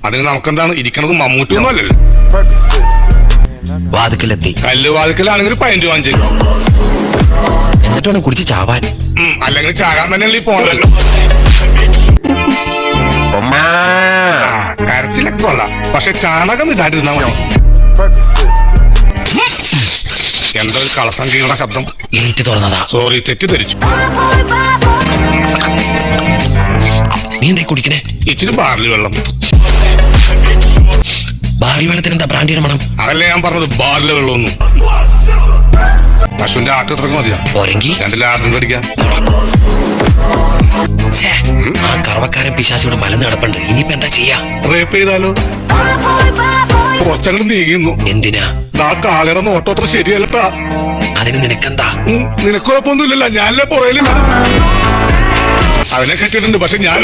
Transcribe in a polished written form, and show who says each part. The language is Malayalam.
Speaker 1: അതിന് നമുക്കെന്താണ് ഇരിക്കണത് മമ്മൂറ്റൊന്നും അല്ലല്ലോ.
Speaker 2: വാതുക്കലെത്തി.
Speaker 1: കല്ല് വാതിക്കലാണെങ്കിൽ 15 വാങ്ങിച്ചു
Speaker 2: എന്നിട്ട് വേണം കുടിച്ച് ചാവാൻ.
Speaker 1: അല്ലെങ്കിൽ ചാകാൻ തന്നെയല്ലേ ഈ പോണല്ലോ. കരച്ചിലൊക്കെ കൊള്ളാം, പക്ഷെ ചാണകം ഇടാണ്ടിരുന്നാ മതി. എന്തോ ഒരു കളസംഗീർണ ശബ്ദം.
Speaker 2: ഗേറ്റ് തുറന്നതാ.
Speaker 1: സോറി, തെറ്റിദ്ധരിച്ചു.
Speaker 2: നീ എന്തായി കുടിക്കണേ?
Speaker 1: ഇച്ചിരി ബാർലി വെള്ളം.
Speaker 2: ബാർലി വെള്ളത്തിന് എന്താ ബ്രാൻഡിയുടെ മണം?
Speaker 1: അതല്ലേ ഞാൻ പറഞ്ഞത്, ബാർലി വെള്ളമൊന്നും. പശുവിന്റെ ആട്ടിറക്ക് മതിയാ.
Speaker 2: പോരെങ്കി
Speaker 1: 2 ലാഡറും കടിക്കാം.
Speaker 2: ആ കറവക്കാരൻ പിശാചിയുടെ മലന്ന് കിടപ്പുണ്ട്. ഇനിയിപ്പോ എന്താ ചെയ്യാ?
Speaker 1: റേപ്പ് ചെയ്താലോ? കുറച്ചങ്ങോട്ട് നീങ്ങുന്നു.
Speaker 2: എന്തിനാ?
Speaker 1: ആ കാലയുടെ നോട്ടം അത്ര ശരിയല്ലട്ടാ.
Speaker 2: അതിന് നിനക്കെന്താ?
Speaker 1: നിനക്ക് കുഴപ്പമൊന്നുമില്ലല്ലോ, ഞാനല്ലേ പുറയില്ല. അവനെ കെട്ടിയിട്ടുണ്ട്, പക്ഷെ ഞാൻ